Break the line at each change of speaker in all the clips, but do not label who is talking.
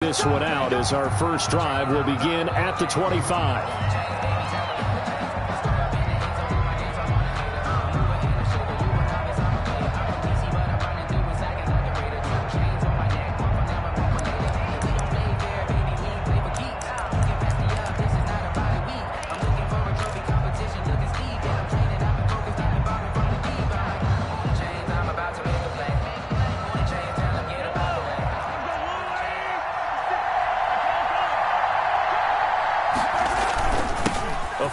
this one out as our first drive will begin at the 25.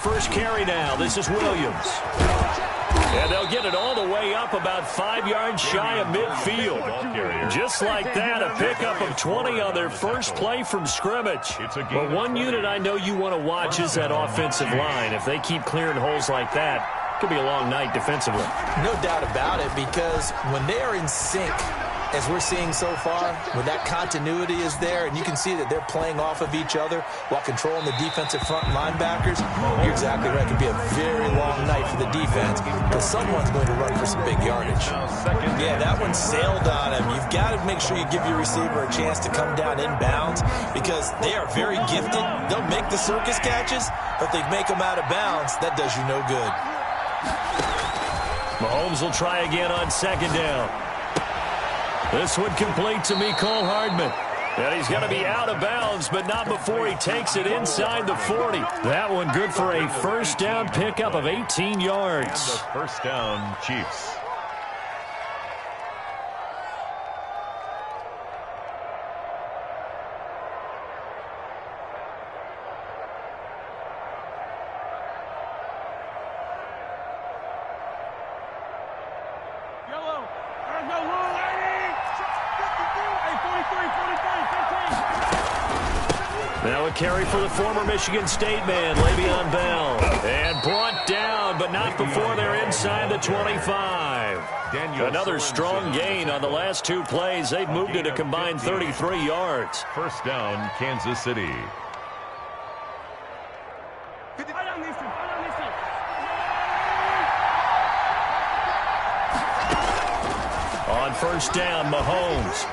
First carry now. This is Williams. And they'll get it all the way up about 5 yards shy of midfield. Just like that, a pickup of 20 on their first play from scrimmage. But one unit I know you want to watch is that offensive line. If they keep clearing holes like that, it could be a long night defensively.
No doubt about it, because when they are in sync, as we're seeing so far, when that continuity is there, and you can see that they're playing off of each other while controlling the defensive front linebackers, you're exactly right. It could be a very long night for the defense because someone's going to run for some big yardage. Yeah, that one sailed on him. You've got to make sure you give your receiver a chance to come down inbounds because they are very gifted. They'll make the circus catches, but if they make them out of bounds, that does you no good.
Mahomes will try again on second down. This one complete to Mecole Hardman. And he's going to be out of bounds, but not before he takes it inside the 40. That one good for a first down pickup of 18 yards.
And the first down, Chiefs.
Now a carry for the former Michigan State man, Le'Veon Bell. And brought down, but not before they're inside the 25. Another strong gain on the last two plays. They've moved it a combined 33 yards.
First down, Kansas City.
On first down, Mahomes.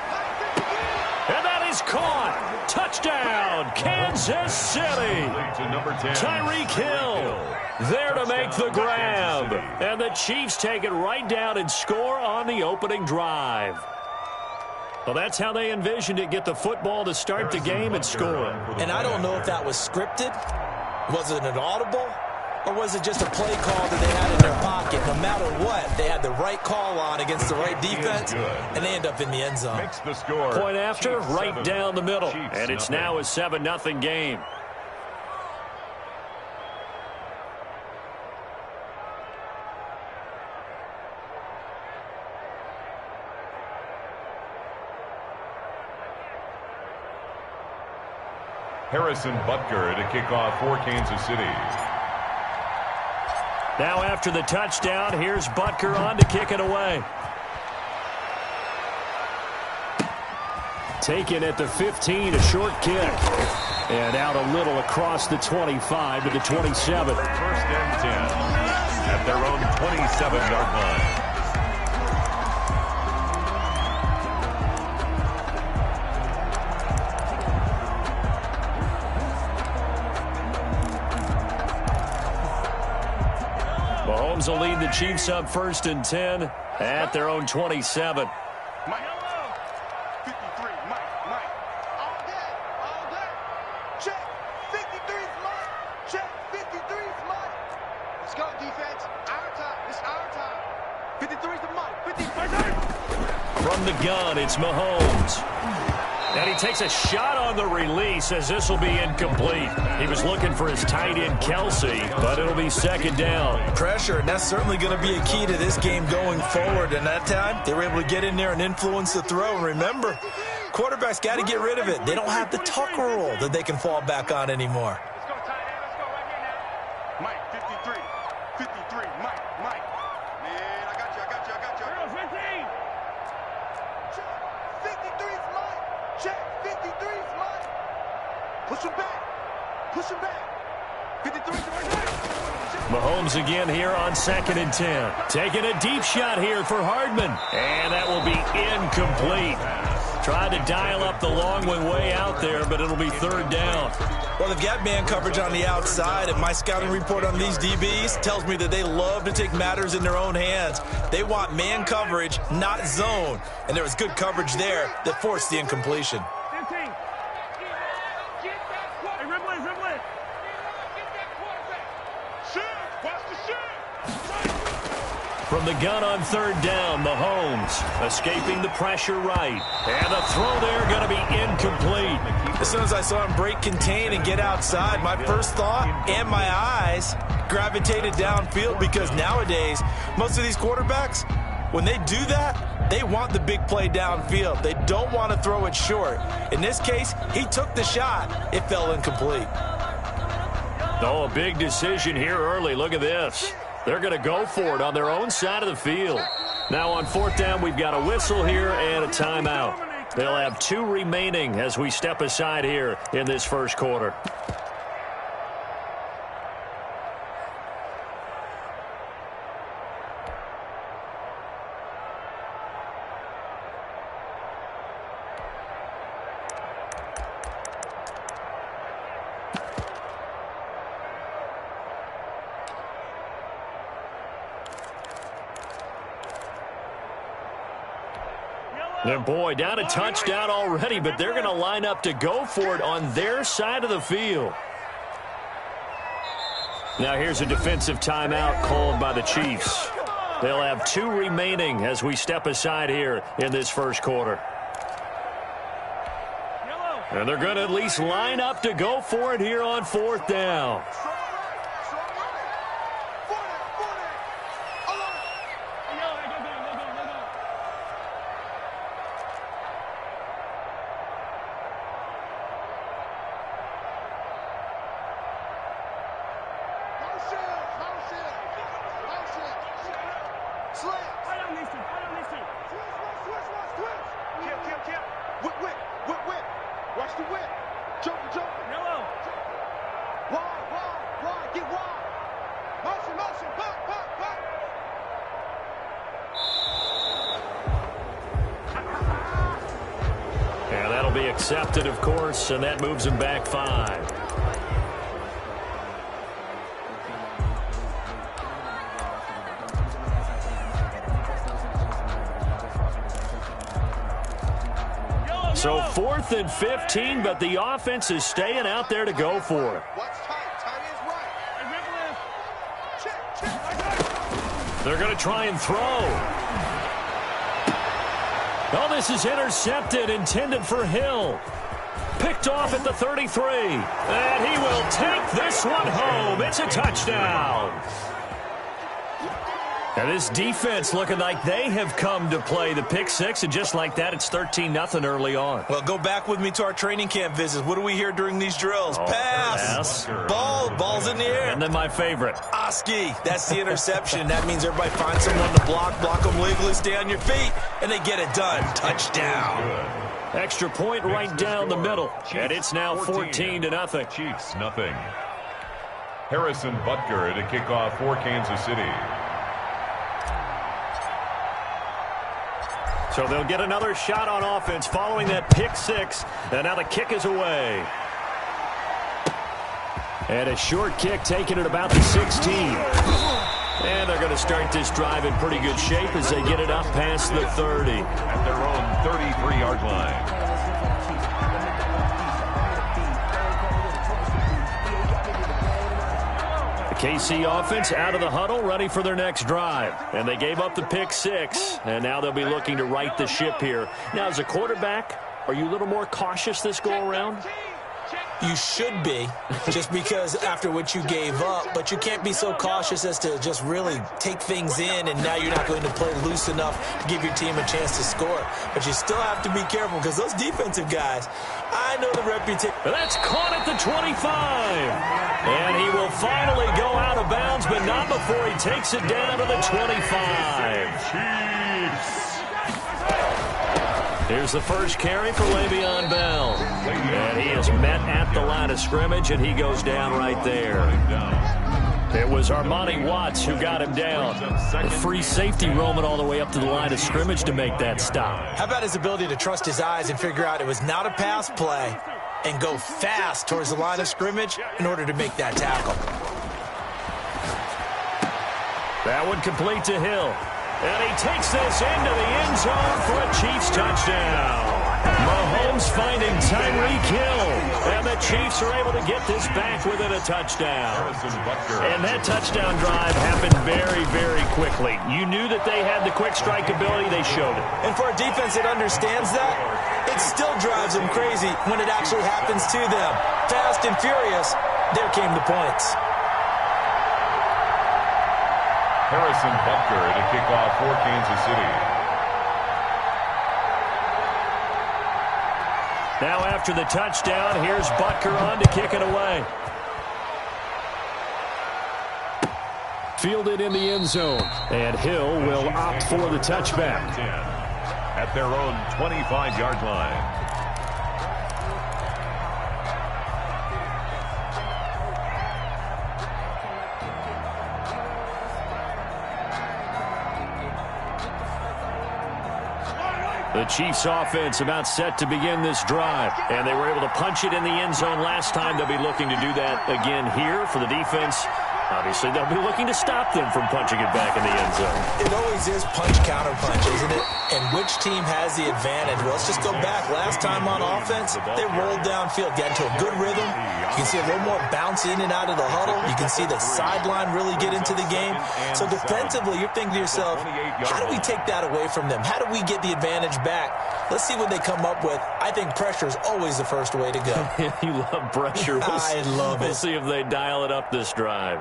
And that is caught. Touchdown, Kansas City. Tyreek Hill there to make the grab. And the Chiefs take it right down and score on the opening drive. Well, that's how they envisioned it. Get the football to start the game and score.
And I don't know if that was scripted. Was it an audible? Or was it just a play call that they had in their pocket? No matter what, they had the right call on against the right defense, and they end up in the end zone.
Makes the score.
Point after, right down the middle. And it's now a 7-0 game.
Harrison Butker to kick off for Kansas City.
Now after the touchdown, here's Butker on to kick it away. Taken at the 15, a short kick. And out a little across the 25 to the 27.
First and 10 at their own 27-yard line.
Mahomes will lead the Chiefs up first and 10 at their own 27.
Mike. 53, Mike. All day. Check. 53's Mike. Check. 53's Mike. Let's go, defense. Our time. It's our time. 53's the Mike. 53.
From the gun, it's Mahomes. And he takes a shot on the release as this will be incomplete. He was looking for his tight end, Kelsey, but it'll be second down.
Pressure, and that's certainly going to be a key to this game going forward. And that time, they were able to get in there and influence the throw. And remember, quarterbacks got to get rid of it. They don't have the Tucker rule that they can fall back on anymore.
Let's go, tight end. Let's go right here now. Mike, 53. 53, Mike. Man, I got you. 15. Check. 53's Mike. Check. 53's Mike. Push him back. 53's right there.
Mahomes again here on second and 10. Taking a deep shot here for Hardman. And that will be incomplete. Tried to dial up the long one way out there, but it'll be third down.
Well, they've got man coverage on the outside, and my scouting report on these DBs tells me that they love to take matters in their own hands. They want man coverage, not zone. And there was good coverage there that forced the incompletion.
From the gun on third down, Mahomes escaping the pressure right. And the throw there going to be incomplete.
As soon as I saw him break contain and get outside, my first thought and my eyes gravitated downfield, because nowadays, most of these quarterbacks, when they do that, they want the big play downfield. They don't want to throw it short. In this case, he took the shot. It fell incomplete.
Oh, a big decision here early. Look at this. They're going to go for it on their own side of the field. Now on fourth down, we've got a whistle here and a timeout. They'll have 2 remaining as we step aside here in this first quarter. And boy, down a touchdown already, but they're going to line up to go for it on their side of the field. Now here's a defensive timeout called by the Chiefs. They'll have 2 remaining as we step aside here in this first quarter. And they're going to at least line up to go for it here on fourth down. Accepted, of course, and that moves him back 5. So 4th and 15, but the offense is staying out there to go for it. They're going to try and throw. Oh, this is intercepted, intended for Hill. Picked off at the 33. And he will take this one home. It's a touchdown. And this defense looking like they have come to play the pick six, and just like that, it's 13-0 early on.
Well, go back with me to our training camp visits. What do we hear during these drills? Pass. Ball's in the air.
And then my favorite.
Oski. That's the interception. That means everybody finds someone to block them legally, stay on your feet, and they get it done. Touchdown.
Extra point right down the middle. And it's now 14-0.
Chiefs, nothing. Harrison Butker to kick off for Kansas City.
So they'll get another shot on offense following that pick six. And now the kick is away. And a short kick taken at about the 16. And they're going to start this drive in pretty good shape as they get it up past the 30.
At their own 33-yard line.
KC offense out of the huddle, ready for their next drive. And they gave up the pick six, and now they'll be looking to right the ship here. Now, as a quarterback, are you a little more cautious this go-around?
You should be, just because after what you gave up, but you can't be so cautious as to just really take things in, and now you're not going to play loose enough to give your team a chance to score. But you still have to be careful, because those defensive guys, I know the reputation.
That's caught at the 25. And he will finally go out of bounds, but not before he takes it down to the 25.
Chiefs.
Here's the first carry for Le'Veon Bell. And he is met at the line of scrimmage, and he goes down right there. It was Armani Watts who got him down. A free safety roaming all the way up to the line of scrimmage to make that stop.
How about his ability to trust his eyes and figure out it was not a pass play and go fast towards the line of scrimmage in order to make that tackle.
That one complete to Hill. And he takes this into the end zone for a Chiefs touchdown. Mahomes finding Tyreek Hill. And the Chiefs are able to get this back within a touchdown. And that touchdown drive happened very, very quickly. You knew that they had the quick strike ability. They showed it.
And for a defense that understands that, it still drives them crazy when it actually happens to them. Fast and furious, there came the points.
Harrison Butker to kick off for Kansas City.
Now after the touchdown, here's Butker on to kick it away. Fielded in the end zone. And Hill will opt for the touchback.
At their own 25-yard line.
The Chiefs offense about set to begin this drive. And they were able to punch it in the end zone last time. They'll be looking to do that again here for the defense. Obviously, they'll be looking to stop them from punching it back in the end zone.
It always is punch-counter-punch, isn't it? And which team has the advantage? Well, let's just go back. Last time on offense, they rolled downfield, got into a good rhythm. You can see a little more bounce in and out of the huddle. You can see the sideline really get into the game. So defensively, you're thinking to yourself, how do we take that away from them? How do we get the advantage back? Let's see what they come up with. I think pressure is always the first way to go.
You love pressure.
I love it.
We'll see if they dial it up this drive.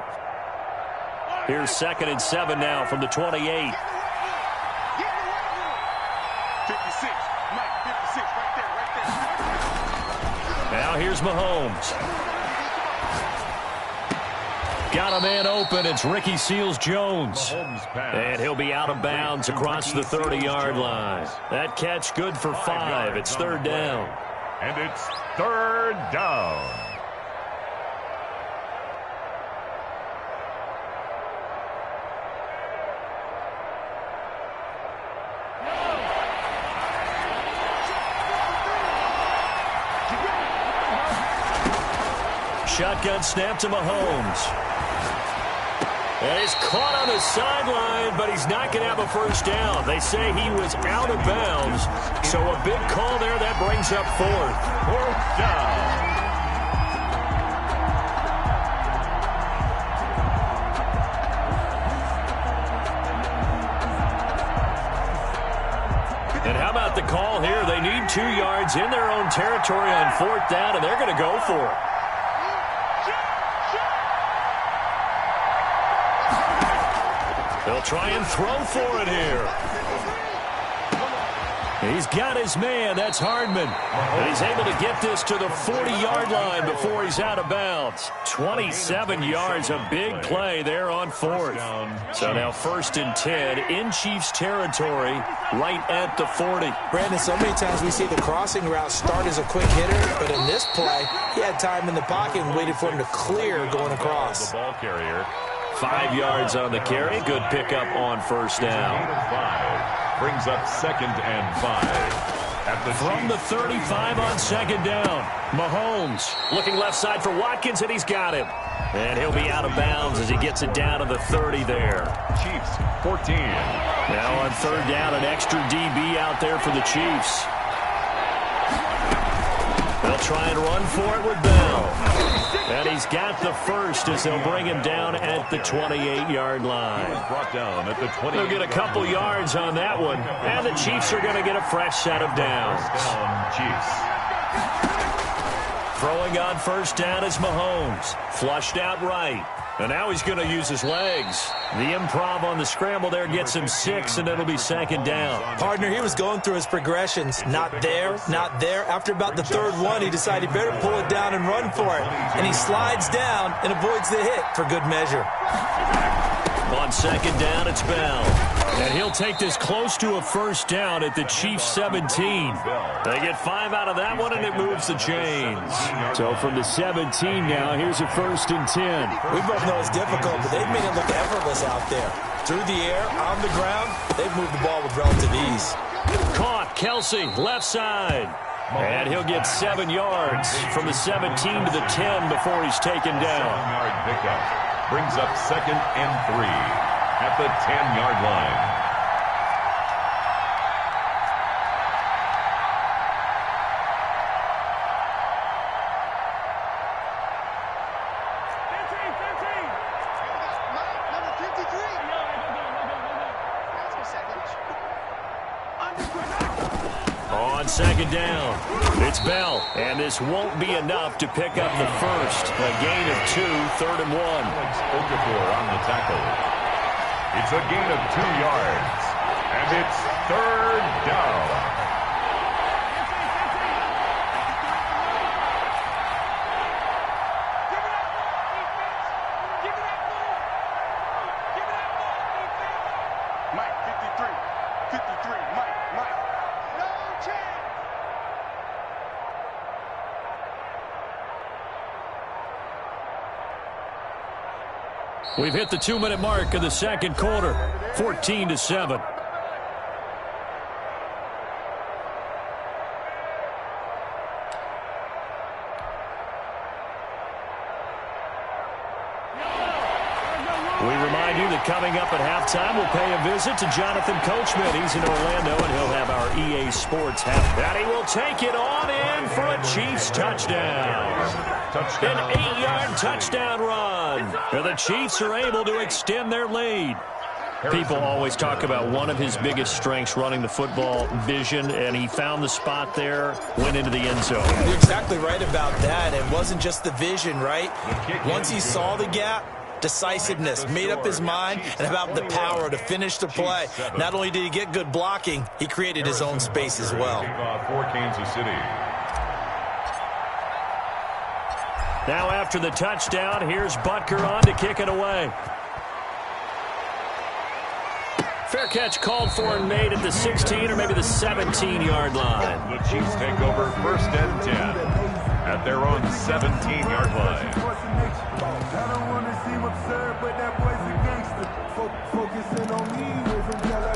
Here's 2nd and 7 now from the 28.
56. Mike, 56 right there.
Now here's Mahomes. Got a man open. It's Ricky Seals-Jones. And he'll be out of bounds across the 30-yard line. That catch good for 5. It's 3rd down.
And it's 3rd down.
Shotgun snap to Mahomes. And he's caught on the sideline, but he's not going to have a first down. They say he was out of bounds. So a big call there. That brings up 4th.
4th down.
And how about the call here? They need 2 yards in their own territory on 4th down, and they're going to go for it. They'll try and throw for it here. He's got his man. That's Hardman. And he's able to get this to the 40-yard line before he's out of bounds. 27 yards, a big play there on 4th. So now 1st and 10 in Chiefs territory right at the 40.
Brandon, so many times we see the crossing route start as a quick hitter, but in this play, he had time in the pocket and waited for him to clear going across.
The ball carrier.
5 yards on the carry. Good pickup on 1st down.
5. Brings up 2nd and 5.
From the 35 on 2nd down. Mahomes looking left side for Watkins, and he's got him. And he'll be out of bounds as he gets it down to the 30 there.
Chiefs 14.
Now on 3rd down, an extra DB out there for the Chiefs. They'll try and run for it with Bell. And he's got the first as they'll bring him down at the 28-yard line.
Brought down at the 20.
They'll get a couple yards on that one. And the Chiefs are going to get a fresh set of downs.
Chiefs.
Throwing on 1st down is Mahomes. Flushed out right. And now he's going to use his legs. The improv on the scramble there gets him 6, and it'll be 2nd down.
Partner, he was going through his progressions. Not there, not there. After about the 3rd one, he decided he better pull it down and run for it. And he slides down and avoids the hit for good measure.
On 2nd down, it's Bell. And he'll take this close to a first down at the Chiefs' 17. They get 5 out of that one, and it moves the chains. So from the 17 now, here's a 1st and 10.
We both know it's difficult, but they've made it look effortless out there. Through the air, on the ground, they've moved the ball with relative ease.
Caught, Kelsey, left side. And he'll get 7 yards from the 17 to the 10 before he's taken down.
7-yard pickup. Brings up 2nd and 3 at the 10-yard line.
On 2nd down, it's Bell, and this won't be enough to pick up the first. A gain of 2, 3rd and 1.
Okafor on the tackle. It's a gain of 2 yards, and it's 3rd down.
We've hit the 2-minute mark of the 2nd quarter, 14-7. We remind you that coming up at halftime, we'll pay a visit to Jonathan Coachman. He's in Orlando, and he'll have our EA Sports half. And he will take it on in for a Chiefs touchdown. An 8-yard touchdown run. And the Chiefs are able to extend their lead. People always talk about one of his biggest strengths running the football, vision, and he found the spot there, went into the end zone.
You're exactly right about that. It wasn't just the vision, right? Once he saw the gap, decisiveness, made up his mind, and about the power to finish the play. Not only did he get good blocking, he created his own space as well.
For Kansas City.
Now after the touchdown, here's Butker on to kick it away. Fair catch called for and made at the 16 or maybe the 17-yard line.
The Chiefs take over 1st and 10 at their own 17-yard line.
I don't want to seem absurd, but that boy's a gangster. Focusing on me with him till I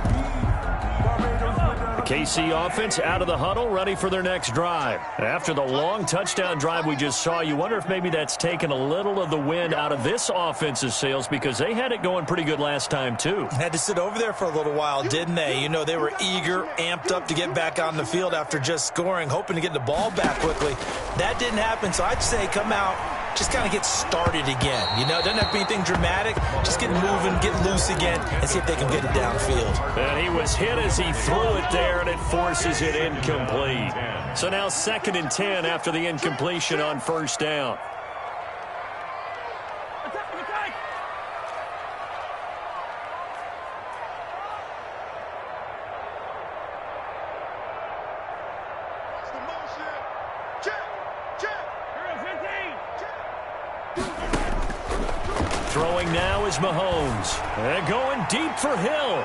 The KC offense out of the huddle, ready for their next drive. After the long touchdown drive we just saw, you wonder if maybe that's taken a little of the wind out of this offense's sails because they had it going pretty good last time too.
Had to sit over there for a little while, didn't they? You know, they were eager, amped up to get back on the field after just scoring, hoping to get the ball back quickly. That didn't happen, so I'd say come out, just kind of get started again. You know, it doesn't have to be anything dramatic. Just get moving, get loose again, and see if they can get it downfield.
And he was hit as he threw it there, and it forces it incomplete. So now 2nd and 10 after the incompletion on 1st down. Throwing now is Mahomes. And going deep for Hill.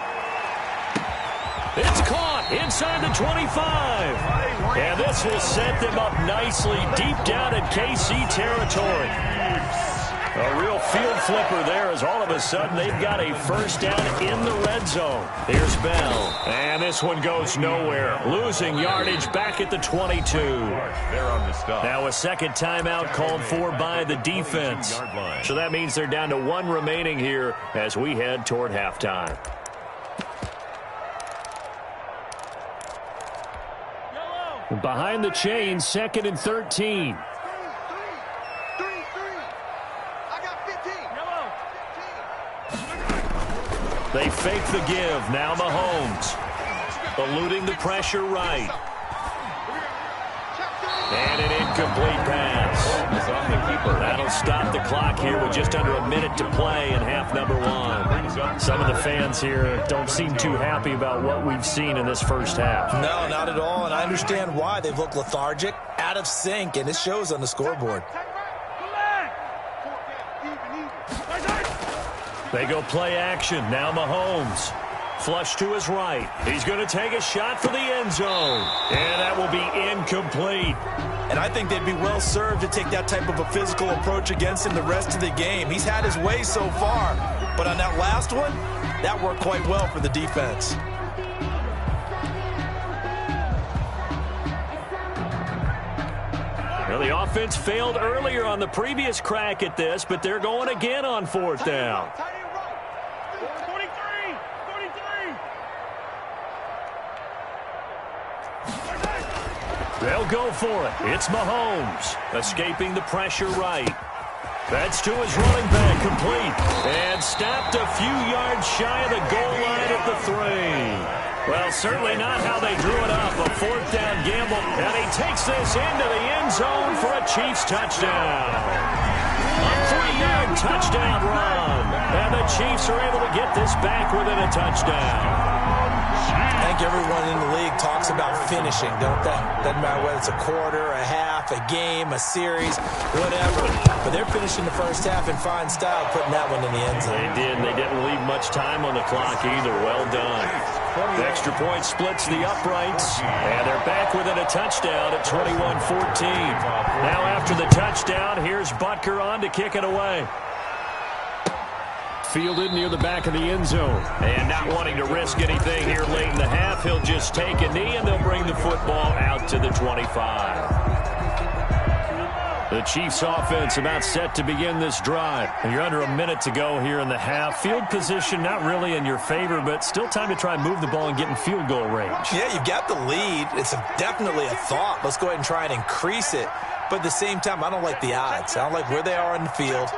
It's caught inside the 25. And this will set them up nicely deep down in KC territory. A real field flipper there as all of a sudden they've got a first down in the red zone. Here's Bell. And this one goes nowhere. Losing yardage back at the 22. Now a second timeout called for by the defense. So that means they're down to 1 remaining here as we head toward halftime. Behind the chains, 2nd and 13. They fake the give. Now Mahomes. Eluding the pressure right. And an incomplete pass. That'll stop the clock here with just under a minute to play in half number 1. Some of the fans here don't seem too happy about what we've seen in this first half.
No, not at all, and I understand why. They've looked lethargic, out of sync, and it shows on the scoreboard.
They go play action. Now Mahomes. Flush to his right. He's going to take a shot for the end zone. And that will be incomplete.
And I think they'd be well served to take that type of a physical approach against him the rest of the game. He's had his way so far. But on that last one, that worked quite well for the defense.
Well, the offense failed earlier on the previous crack at this, but they're going again on fourth down. They'll go for it. It's Mahomes, escaping the pressure right. That's to his running back, complete. And stopped a few yards shy of the goal line at the 3. Well, certainly not how they drew it up. A fourth down gamble. And he takes this into the end zone for a Chiefs touchdown. A 3-yard touchdown run. And the Chiefs are able to get this back within a touchdown.
I think everyone in the league talks about finishing, don't they? Doesn't matter whether it's a quarter, a half, a game, a series, whatever. But they're finishing the first half in fine style, putting that one in the end zone.
They did, and they didn't leave much time on the clock either. Well done. The extra point splits the uprights, and they're back within a touchdown at 21-14. Now after the touchdown, here's Butker on to kick it away. Fielded near the back of the end zone. And not wanting to risk anything here late in the half, he'll just take a knee, and they'll bring the football out to the 25. The Chiefs offense about set to begin this drive. You're under a minute to go here in the half. Field position not really in your favor, but still time to try and move the ball and get in field goal range.
Yeah, you've got the lead. It's definitely a thought. Let's go ahead and try and increase it. But at the same time, I don't like the odds. I don't like where they are in the field.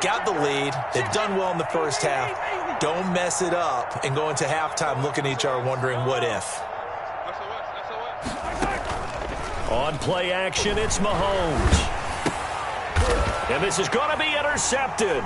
Got the lead. They've done well in the first half. Don't mess it up and go into halftime looking at each other wondering what if.
On play action, it's Mahomes. And this is going to be intercepted.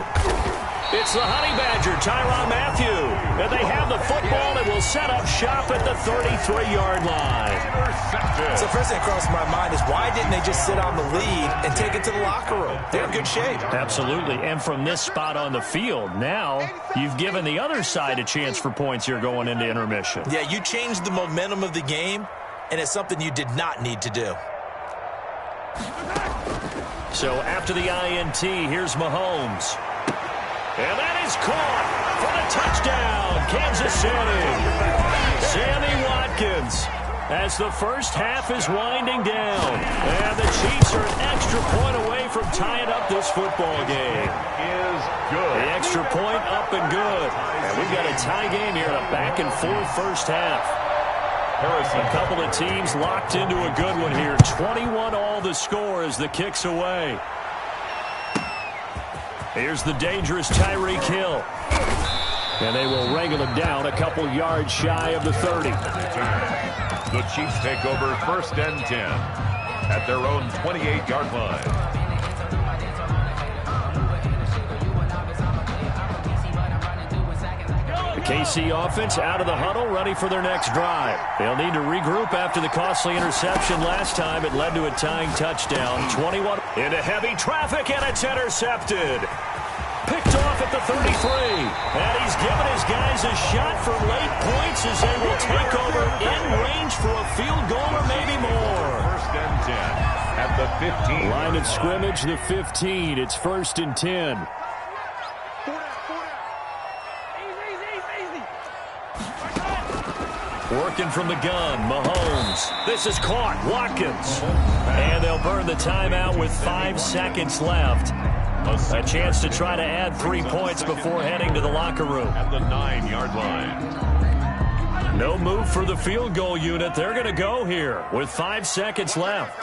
It's the Honey Badger, Tyrann Mathieu. And they have the football and will set up shop at the 33-yard line.
So first thing across my mind is why didn't they just sit on the lead and take it to the locker room? They're in good shape.
Absolutely. And from this spot on the field, now you've given the other side a chance for points here going into intermission.
Yeah, you changed the momentum of the game, and it's something you did not need to do.
So after the INT, here's Mahomes. And that is caught for the touchdown, Kansas City. Sammy Watkins, as the first half is winding down. And the Chiefs are an extra point away from tying up this football game.
Is good.
The extra point up and good. And we've got a tie game here in a back-and-forth first half. A couple of teams locked into a good one here. 21 all the score as the kick's away. Here's the dangerous Tyreek Hill. And they will wrangle him down a couple yards shy of the 30.
The Chiefs take over 1st and 10 at their own 28-yard line.
The KC offense out of the huddle, ready for their next drive. They'll need to regroup after the costly interception last time. It led to a tying touchdown. 21 into heavy traffic, and it's intercepted. Picked off at the 33. And he's given his guys a shot for late points as they will take over in range for a field goal or maybe more.
1st and 10 at the 15.
Line of scrimmage, the 15. It's 1st and 10. Working from the gun, Mahomes. This is caught, Watkins. And they'll burn the timeout with 5 seconds left. A chance to try to add 3 points before heading to the locker room.
At the 9-yard line.
No move for the field goal unit. They're going to go here with 5 seconds left.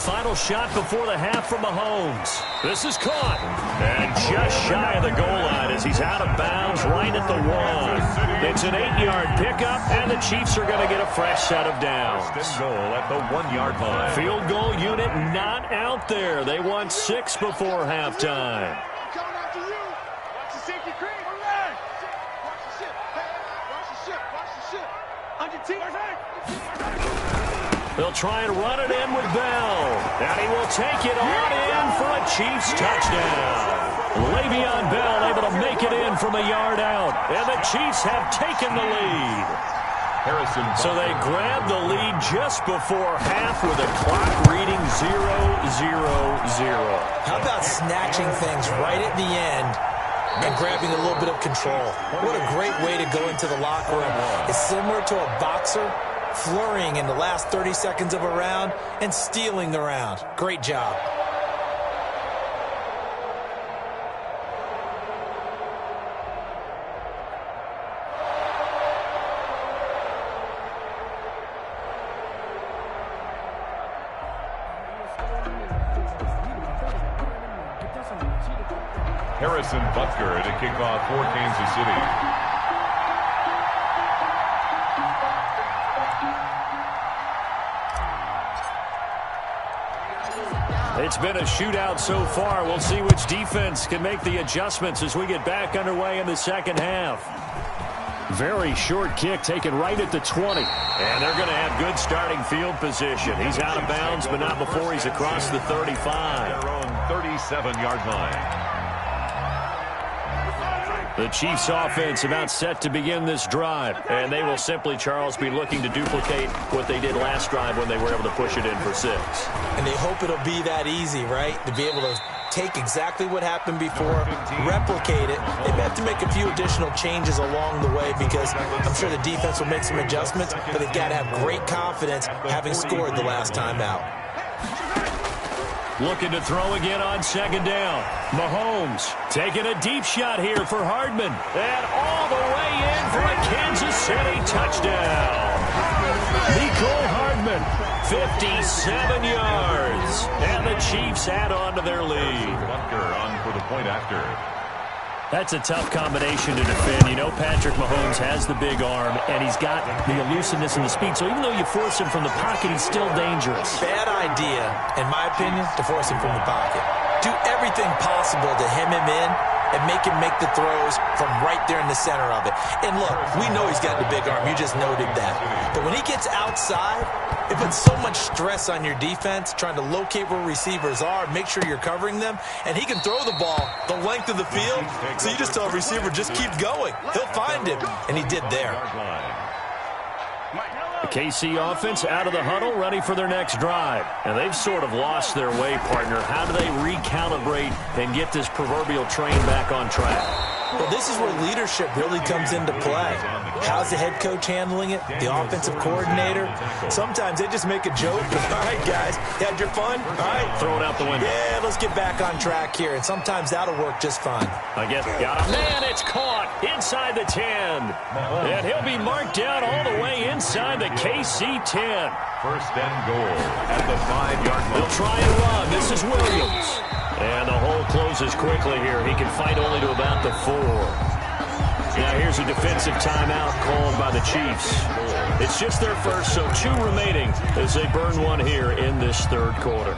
Final shot before the half from Mahomes. This is caught. And just shy of the goal line as he's out of bounds right at the 1. It's an 8-yard pickup, and the Chiefs are going to get a fresh set of downs.
Goal at the 1-yard line.
Field goal unit not out there. They want 6 before halftime. They'll try and run it in with Bell. And he will take it on in for a Chiefs touchdown. Le'Veon Bell able to make it in from a yard out. And the Chiefs have taken the lead. So they grab the lead just before half with a clock reading 0-0-0.
How about snatching things right at the end and grabbing a little bit of control? What a great way to go into the locker room. It's similar to a boxer flurrying in the last 30 seconds of a round and stealing the round. Great job.
Harrison Butker to kick off for Kansas City.
It's been a shootout so far. We'll see which defense can make the adjustments as we get back underway in the second half. Very short kick taken right at the 20. And they're going to have good starting field position. He's out of bounds, but not before he's across the 35.
Their own 37-yard line.
The Chiefs offense about set to begin this drive. And they will simply, Charles, be looking to duplicate what they did last drive when they were able to push it in for 6.
And they hope it'll be that easy, right? To be able to take exactly what happened before, replicate it. They may have to make a few additional changes along the way because I'm sure the defense will make some adjustments, but they've got to have great confidence having scored the last time out.
Looking to throw again on second down. Mahomes taking a deep shot here for Hardman. And all the way in for a Kansas City touchdown. Nicole Hardman, 57 yards. And the Chiefs add on to their lead.
Butker on for the point after.
That's a tough combination to defend. You know Patrick Mahomes has the big arm, and he's got the elusiveness and the speed. So even though you force him from the pocket, he's still dangerous.
Bad idea, in my opinion, to force him from the pocket. Do everything possible to hem him in and make him make the throws from right there in the center of it. And look, we know he's got the big arm. You just noted that. But when he gets outside, it puts so much stress on your defense trying to locate where receivers are, make sure you're covering them, and he can throw the ball the length of the field. So you just tell a receiver, just keep going. He'll find him, and he did there.
The KC offense out of the huddle, ready for their next drive. And they've sort of lost their way, partner. How do they recalibrate and get this proverbial train back on track?
Well, this is where leadership really comes into play. How's the head coach handling it? The offensive coordinator? Sometimes they just make a joke. All right, guys, you had your fun? All right.
Throw it out the window.
Yeah, let's get back on track here. And sometimes that'll work just fine.
I guess got him. Man, it's caught inside the 10. And he'll be marked down all the way inside the KC 10.
First and goal at the 5-yard line.
They'll try and run. This is Williams. And the hole closes quickly here. He can fight only to about the 4. Now here's a defensive timeout called by the Chiefs. It's just their first, so 2 remaining as they burn one here in this third quarter.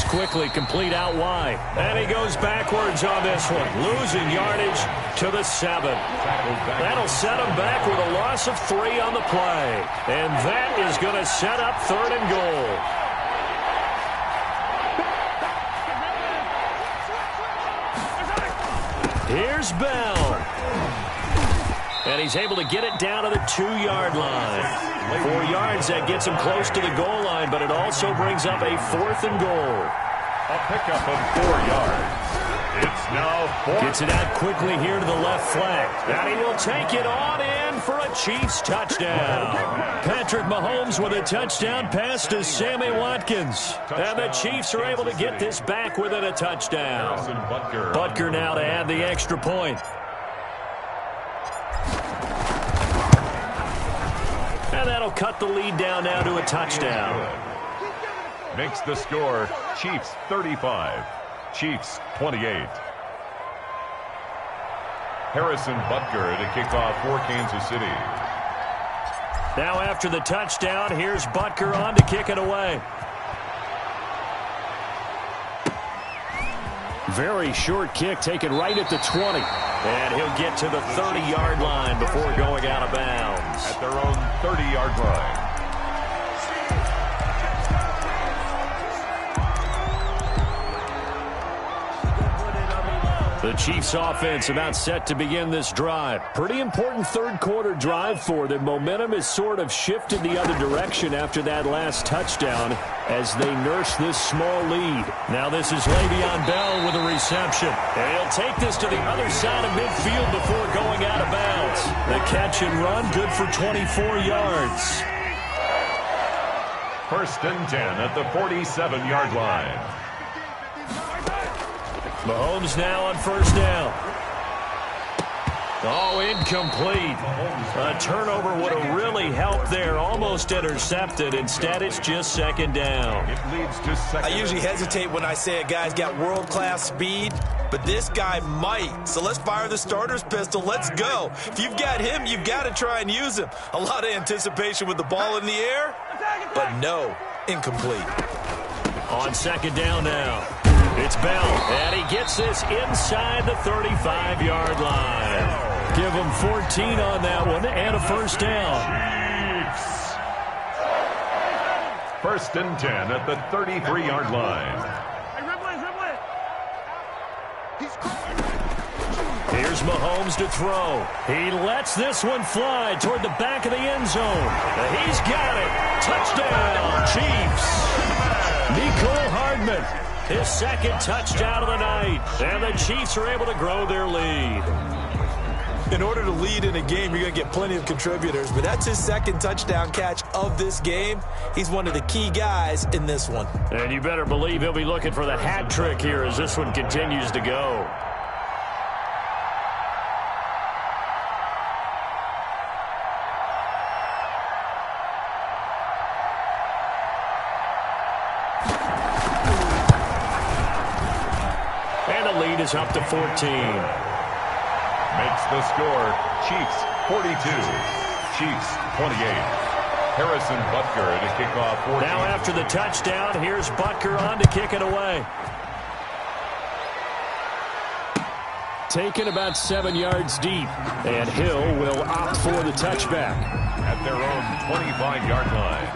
Quickly complete out wide. And he goes backwards on this one. Losing yardage to the 7. That'll set him back with a loss of 3 on the play. And that is going to set up 3rd and goal. Here's Bell. And he's able to get it down to the 2-yard line. 4 yards, that gets him close to the goal line, but it also brings up a 4th and goal.
A pickup of 4 yards. It's now 4.
Gets it out quickly here to the left flank. And he will take it on in for a Chiefs touchdown. Patrick Mahomes with a touchdown pass to Sammy Watkins. And the Chiefs are able to get this back within a touchdown. Butker now to add the extra point. And that'll cut the lead down now to a touchdown.
Makes the score Chiefs 35, Chiefs 28. Harrison Butker to kick off for Kansas City.
Now after the touchdown, here's Butker on to kick it away. very short kick taken right at the 20. And he'll get to the 30-yard line before going out of bounds.
At their own 30-yard line.
The Chiefs offense about set to begin this drive. Pretty important third quarter drive for them. Momentum has sort of shifted the other direction after that last touchdown as they nurse this small lead. Now this is Le'Veon Bell with a reception. And he'll take this to the other side of midfield before going out of bounds. The catch and run good for 24 yards.
First and 10 at the 47-yard line.
Mahomes now on first down. Oh, incomplete. A turnover would have really helped there. Almost intercepted. Instead, it's just second down.
It leads to second.
I usually hesitate when I say a guy's got world-class speed, but this guy might. So let's fire the starter's pistol. Let's go. If you've got him, you've got to try and use him. A lot of anticipation with the ball in the air, but no, incomplete.
On second down now. It's Bell, and he gets this inside the 35-yard line. Give him 14 on that one, and a first down.
Chiefs. First and 10 at the 33-yard line.
Here's Mahomes to throw. He lets this one fly toward the back of the end zone. He's got it. Touchdown, Chiefs. Mecole Hardman. His second touchdown of the night. And the Chiefs are able to grow their lead.
In order to lead in a game, you're going to get plenty of contributors, but that's his second touchdown catch of this game. He's one of the key guys in this one.
And you better believe he'll be looking for the hat trick here as this one continues to go. Is up to 14.
Makes the score Chiefs 42, Chiefs 28. Harrison Butker to kick off 14.
Now after the touchdown, here's Butker on to kick it away. Taken about 7 yards deep, and Hill will opt for the touchback.
At their own 25-yard line.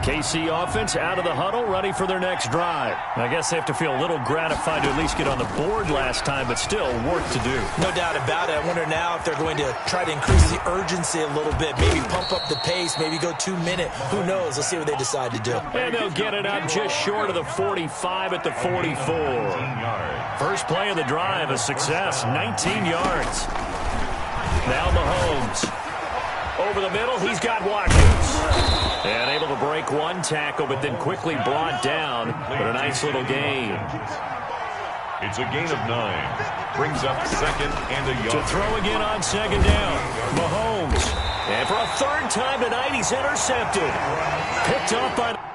KC offense out of the huddle, ready for their next drive. I guess they have to feel a little gratified to at least get on the board last time, but still work to do.
No doubt about it. I wonder now if they're going to try to increase the urgency a little bit, maybe pump up the pace, maybe go 2 minute. Who knows? Let's see what they decide to do.
And they'll get it up just short of the 45 at the 44. First play of the drive, a success, 19 yards. Now Mahomes. Over the middle, he's got Watkins. And able to break one tackle, but then quickly brought down. But a nice little gain.
It's a gain of 9. Brings up second and a yard.
To throw again on second down. Mahomes. And for a third time tonight, he's intercepted. Picked up by...